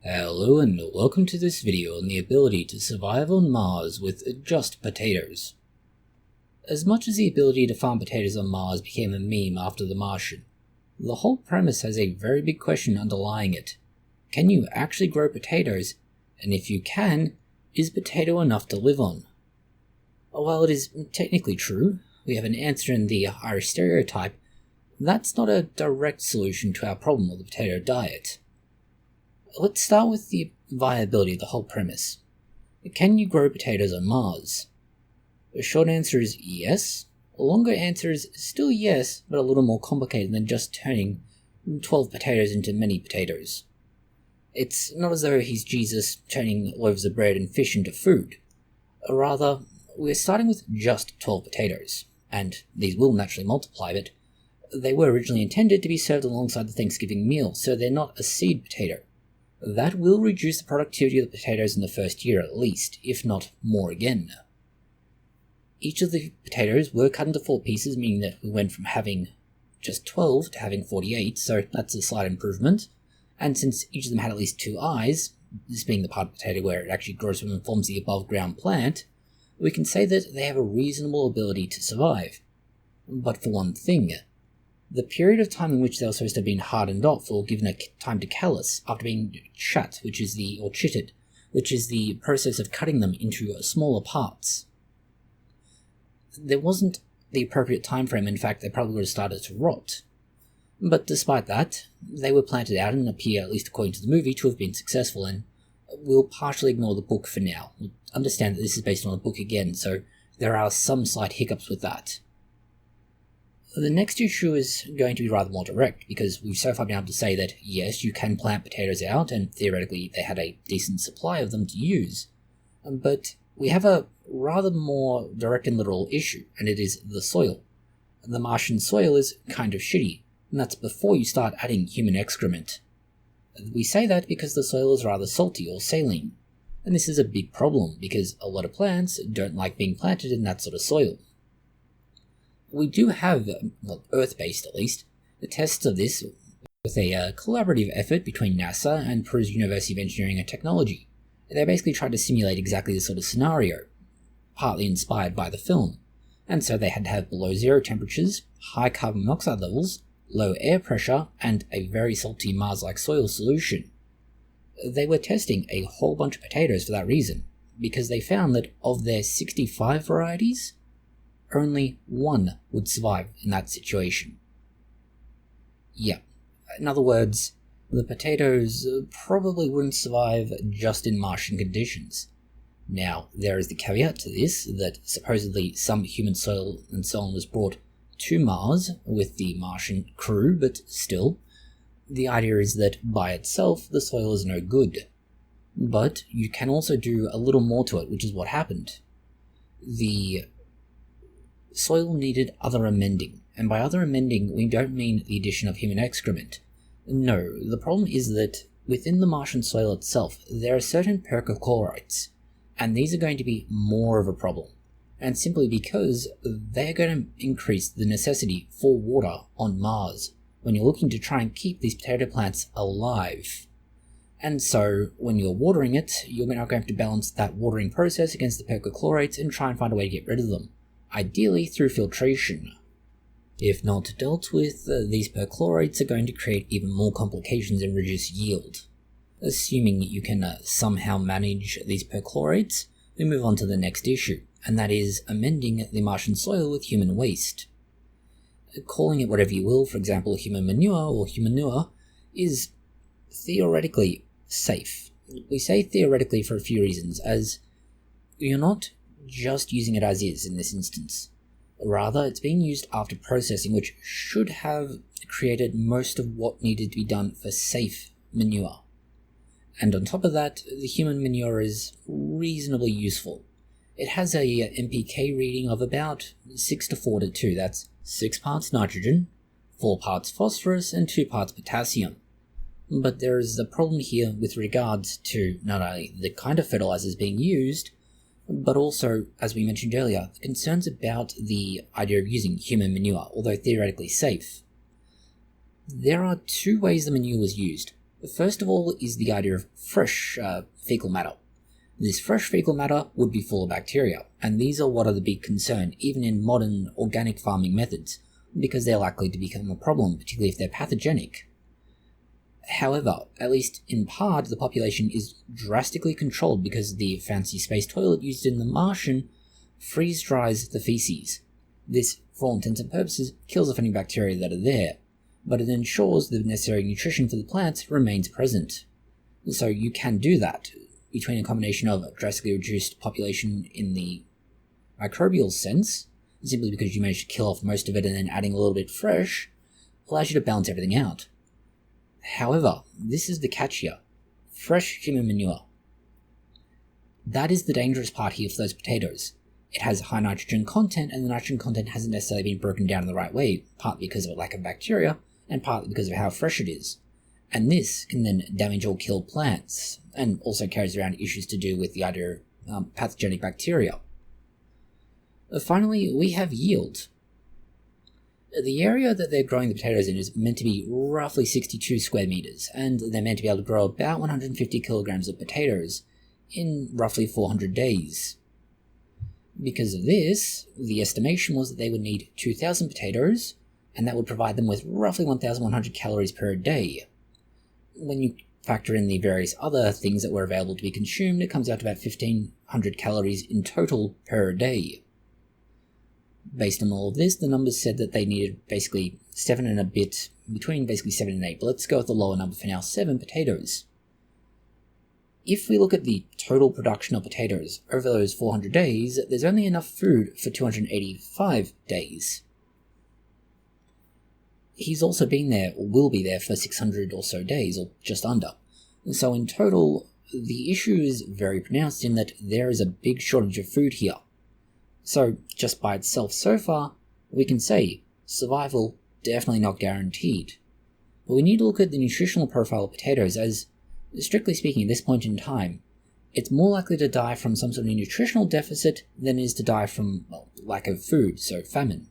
Hello and welcome to this video on the ability to survive on Mars with just potatoes. As much as the ability to farm potatoes on Mars became a meme after the Martian, the whole premise has a very big question underlying it. Can you actually grow potatoes? And if you can, is potato enough to live on? While it is technically true, we have an answer in the Irish stereotype, that's not a direct solution to our problem with the potato diet. Let's start with the viability of the whole premise. Can you grow potatoes on Mars? The short answer is yes. A longer answer is still yes, but a little more complicated than just turning 12 potatoes into many potatoes. It's not as though he's Jesus turning loaves of bread and fish into food. Rather, we're starting with just 12 potatoes, and these will naturally multiply, but they were originally intended to be served alongside the Thanksgiving meal, so they're not a seed potato. That will reduce the productivity of the potatoes in the first year at least, if not more again. Each of the potatoes were cut into 4 pieces, meaning that we went from having just 12 to having 48, so that's a slight improvement. And since each of them had at least 2 eyes, this being the part of the potato where it actually grows from and forms the above ground plant, we can say that they have a reasonable ability to survive. But for one thing, the period of time in which they were supposed to have been hardened off or given a time to callus after being shut, or chitted, which is the process of cutting them into smaller parts. There wasn't the appropriate time frame. In fact, they probably would have started to rot. But despite that, they were planted out and appear, at least according to the movie, to have been successful, and we'll partially ignore the book for now. We'll understand that this is based on a book again, so there are some slight hiccups with that. The next issue is going to be rather more direct, because we've so far been able to say that yes, you can plant potatoes out, and theoretically they had a decent supply of them to use. But we have a rather more direct and literal issue, and it is the soil. The Martian soil is kind of shitty, and that's before you start adding human excrement. We say that because the soil is rather salty or saline, and this is a big problem because a lot of plants don't like being planted in that sort of soil. We do have, Earth-based at least, the tests of this with a collaborative effort between NASA and Peru's University of Engineering and Technology. They basically tried to simulate exactly this sort of scenario, partly inspired by the film. And so they had to have below zero temperatures, high carbon monoxide levels, low air pressure, and a very salty Mars-like soil solution. They were testing a whole bunch of potatoes for that reason, because they found that of their 65 varieties, only 1 would survive in that situation. Yeah, in other words, the potatoes probably wouldn't survive just in Martian conditions. Now, there is the caveat to this, that supposedly some human soil and so on was brought to Mars with the Martian crew, but still, the idea is that by itself the soil is no good. But you can also do a little more to it, which is what happened. The soil needed other amending, and by other amending we don't mean the addition of human excrement. No, the problem is that within the Martian soil itself there are certain perchlorites, and these are going to be more of a problem, and simply because they're going to increase the necessity for water on Mars when you're looking to try and keep these potato plants alive. And so when you're watering it, you're now going to have to balance that watering process against the perchlorates and try and find a way to get rid of them, ideally through filtration. If not dealt with, these perchlorates are going to create even more complications and reduce yield. Assuming you can somehow manage these perchlorates, we move on to the next issue, and that is amending the Martian soil with human waste. Calling it whatever you will, for example human manure or humanure, is theoretically safe. We say theoretically for a few reasons, as you're not just using it as is in this instance. Rather, it's being used after processing, which should have created most of what needed to be done for safe manure. And on top of that, the human manure is reasonably useful. It has a NPK reading of about 6:4:2, that's 6 parts nitrogen, 4 parts phosphorus, and 2 parts potassium. But there is a problem here with regards to not only the kind of fertilizers being used, but also, as we mentioned earlier, the concerns about the idea of using human manure, although theoretically safe. There are 2 ways the manure was used. First of all is the idea of fresh fecal matter. This fresh fecal matter would be full of bacteria, and these are what are the big concern, even in modern organic farming methods, because they're likely to become a problem, particularly if they're pathogenic. However, at least in part, the population is drastically controlled because the fancy space toilet used in the Martian freeze-dries the feces. This, for all intents and purposes, kills the funny bacteria that are there, but it ensures the necessary nutrition for the plants remains present. So you can do that between a combination of a drastically reduced population in the microbial sense, simply because you managed to kill off most of it and then adding a little bit fresh, allows you to balance everything out. However, this is the catch here. Fresh human manure. That is the dangerous part here for those potatoes. It has high nitrogen content, and the nitrogen content hasn't necessarily been broken down in the right way, partly because of a lack of bacteria, and partly because of how fresh it is. And this can then damage or kill plants, and also carries around issues to do with the idea of pathogenic bacteria. Finally, we have yield. The area that they're growing the potatoes in is meant to be roughly 62 square meters, and they're meant to be able to grow about 150 kilograms of potatoes in roughly 400 days. Because of this, the estimation was that they would need 2,000 potatoes, and that would provide them with roughly 1,100 calories per day. When you factor in the various other things that were available to be consumed, it comes out to about 1,500 calories in total per day. Based on all of this, the numbers said that they needed basically 7 and a bit, between basically 7 and 8, but let's go with the lower number for now, 7 potatoes. If we look at the total production of potatoes over those 400 days, there's only enough food for 285 days. He's also been there, or will be there, for 600 or so days, or just under. So in total, the issue is very pronounced in that there is a big shortage of food here. So just by itself so far, we can say survival definitely not guaranteed. But we need to look at the nutritional profile of potatoes as, strictly speaking at this point in time, it's more likely to die from some sort of nutritional deficit than it is to die from lack of food, so famine.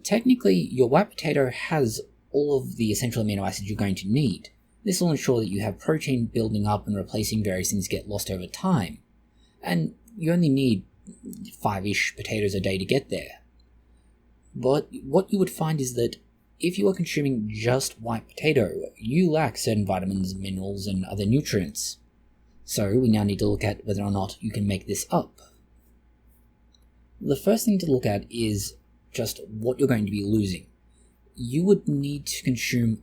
Technically, your white potato has all of the essential amino acids you're going to need. This will ensure that you have protein building up and replacing various things get lost over time. And you only need 5-ish potatoes a day to get there. But what you would find is that if you are consuming just white potato, you lack certain vitamins, minerals, and other nutrients. So we now need to look at whether or not you can make this up. The first thing to look at is just what you're going to be losing. You would need to consume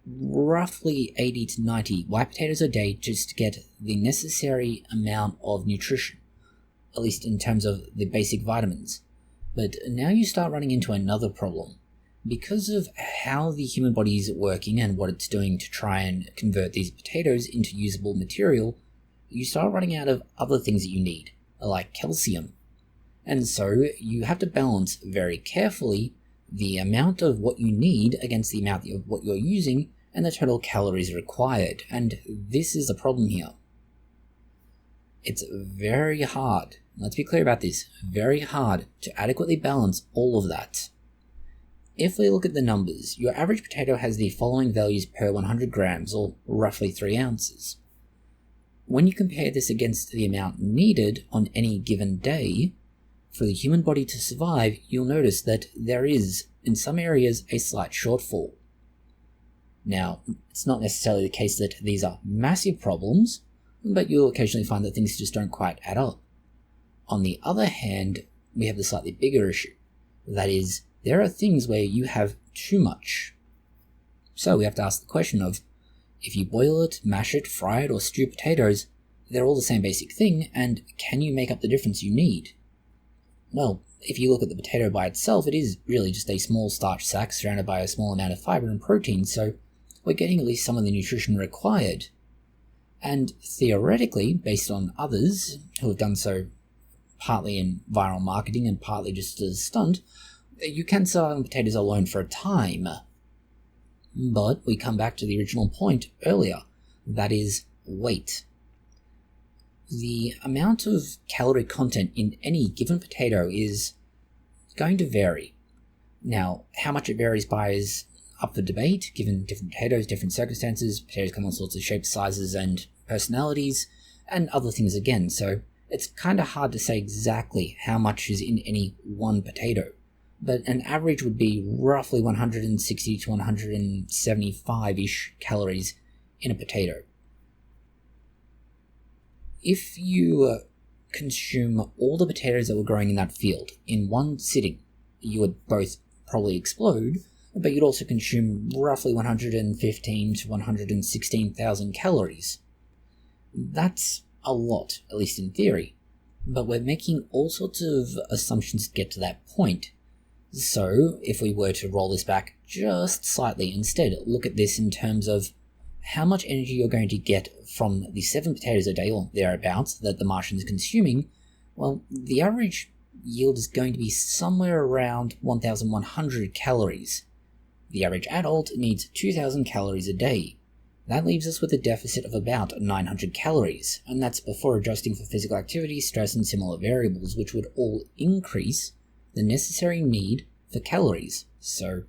roughly 80 to 90 white potatoes a day just to get the necessary amount of nutrition, at least in terms of the basic vitamins. But now you start running into another problem. Because of how the human body is working and what it's doing to try and convert these potatoes into usable material, you start running out of other things that you need, like calcium. And so you have to balance very carefully the amount of what you need against the amount of what you're using and the total calories required. And this is the problem here. It's very hard, let's be clear about this, very hard to adequately balance all of that. If we look at the numbers, your average potato has the following values per 100 grams, or roughly 3 ounces. When you compare this against the amount needed on any given day, for the human body to survive, you'll notice that there is, in some areas, a slight shortfall. Now, it's not necessarily the case that these are massive problems, but you'll occasionally find that things just don't quite add up. On the other hand, we have the slightly bigger issue. That is, there are things where you have too much. So we have to ask the question of, if you boil it, mash it, fry it, or stew potatoes, they're all the same basic thing, and can you make up the difference you need? Well, if you look at the potato by itself, it is really just a small starch sack surrounded by a small amount of fiber and protein, so we're getting at least some of the nutrition required. And theoretically, based on others who have done so partly in viral marketing and partly just as a stunt, you can survive on potatoes alone for a time. But we come back to the original point earlier, that is weight. The amount of calorie content in any given potato is going to vary. Now, how much it varies by is up for debate, given different potatoes, different circumstances. Potatoes come in all sorts of shapes, sizes, and personalities, and other things again, so it's kind of hard to say exactly how much is in any one potato, but an average would be roughly 160 to 175-ish calories in a potato. If you consume all the potatoes that were growing in that field in one sitting, you would both probably explode, but you'd also consume roughly 115 to 116,000 calories. That's a lot, at least in theory, but we're making all sorts of assumptions to get to that point. So, if we were to roll this back just slightly, instead look at this in terms of how much energy you're going to get from the 7 potatoes a day or thereabouts that the Martian is consuming, well, the average yield is going to be somewhere around 1,100 calories. The average adult needs 2,000 calories a day. That leaves us with a deficit of about 900 calories, and that's before adjusting for physical activity, stress, and similar variables, which would all increase the necessary need for calories. So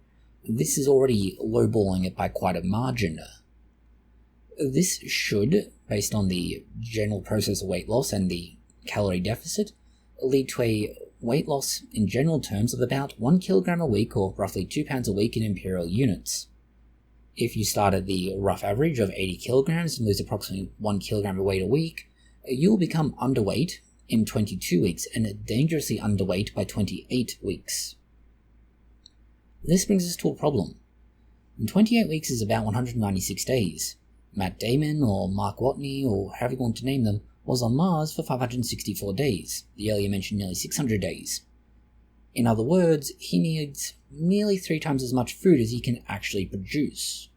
this is already lowballing it by quite a margin. This should, based on the general process of weight loss and the calorie deficit, lead to a weight loss in general terms of about 1 kilogram a week, or roughly 2 pounds a week in imperial units. If you start at the rough average of 80 kilograms and lose approximately 1 kilogram of weight a week, you will become underweight in 22 weeks and dangerously underweight by 28 weeks. This brings us to a problem. 28 weeks is about 196 days. Matt Damon, or Mark Whatney, or however you want to name them, was on Mars for 564 days, the earlier mentioned nearly 600 days. In other words, he needs nearly 3 times as much food as he can actually produce.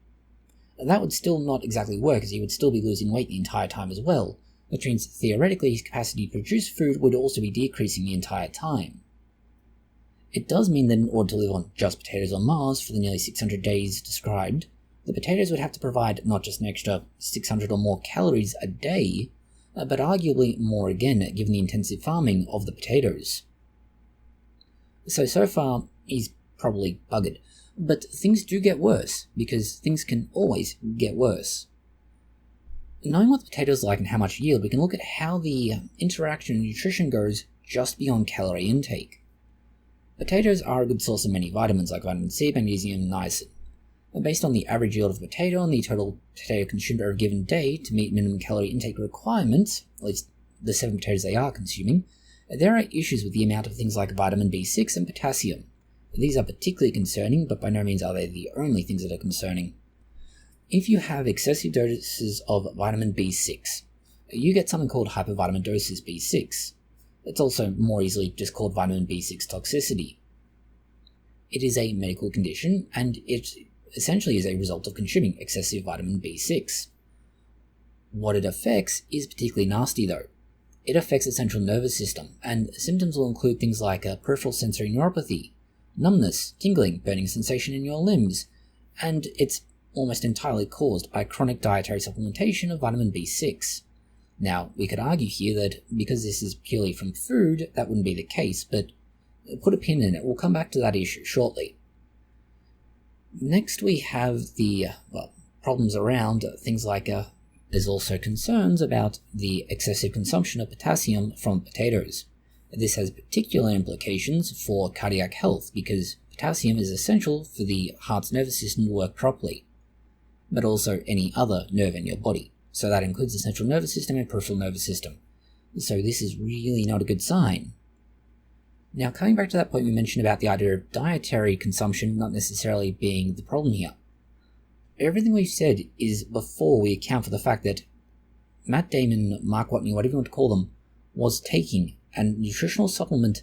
That would still not exactly work, as he would still be losing weight the entire time as well, which means theoretically his capacity to produce food would also be decreasing the entire time. It does mean that in order to live on just potatoes on Mars for the nearly 600 days described, the potatoes would have to provide not just an extra 600 or more calories a day, but arguably more again, given the intensive farming of the potatoes. So far, he's probably buggered. But things do get worse, because things can always get worse. Knowing what the potatoes like and how much yield, we can look at how the interaction of nutrition goes just beyond calorie intake. Potatoes are a good source of many vitamins like vitamin C, magnesium, and niacin. Based on the average yield of a potato and the total potato consumed over a given day to meet minimum calorie intake requirements, at least the 7 potatoes they are consuming, there are issues with the amount of things like vitamin B6 and potassium. These are particularly concerning, but by no means are they the only things that are concerning. If you have excessive doses of vitamin B6, you get something called hypervitaminosis B6. It's also more easily just called vitamin B6 toxicity. It is a medical condition, and it essentially is a result of consuming excessive vitamin B6. What it affects is particularly nasty though. It affects the central nervous system, and symptoms will include things like peripheral sensory neuropathy, numbness, tingling, burning sensation in your limbs, and it's almost entirely caused by chronic dietary supplementation of vitamin B6. Now, we could argue here that because this is purely from food, that wouldn't be the case, but put a pin in it. We'll come back to that issue shortly. Next we have the problems around things like there's also concerns about the excessive consumption of potassium from potatoes. This has particular implications for cardiac health because potassium is essential for the heart's nervous system to work properly, but also any other nerve in your body. So that includes the central nervous system and peripheral nervous system. So this is really not a good sign. Now, coming back to that point we mentioned about the idea of dietary consumption not necessarily being the problem here. Everything we've said is before we account for the fact that Matt Damon, Mark Whatney, whatever you want to call them, was taking a nutritional supplement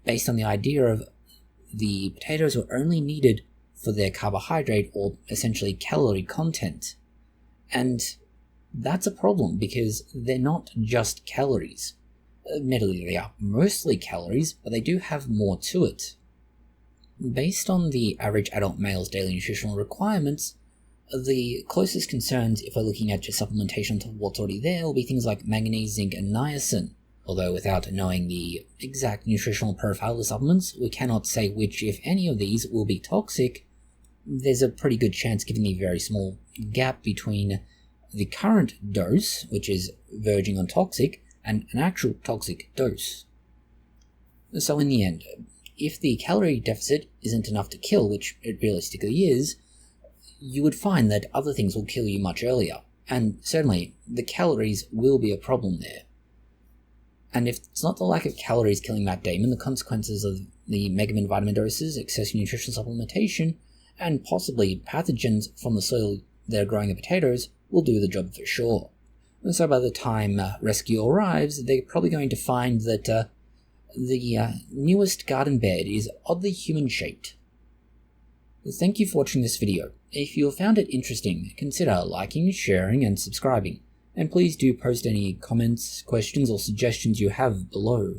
based on the idea of the potatoes were only needed for their carbohydrate or essentially calorie content. And that's a problem because they're not just calories. Admittedly, they are mostly calories, but they do have more to it. Based on the average adult male's daily nutritional requirements, the closest concerns, if we're looking at just supplementation to what's already there, will be things like manganese, zinc, and niacin. Although without knowing the exact nutritional profile of the supplements, we cannot say which, if any of these, will be toxic there's a pretty good chance, given the very small gap between the current dose, which is verging on toxic, and an actual toxic dose. So in the end, if the calorie deficit isn't enough to kill, which it realistically is, you would find that other things will kill you much earlier, and certainly the calories will be a problem there. And if it's not the lack of calories killing Matt Damon, the consequences of the megamin vitamin doses, excessive nutrition supplementation, and possibly pathogens from the soil they're growing the potatoes will do the job for sure. And so by the time rescue arrives, they're probably going to find that the newest garden bed is oddly human-shaped. Thank you for watching this video. If you found it interesting, consider liking, sharing, and subscribing. And please do post any comments, questions, or suggestions you have below.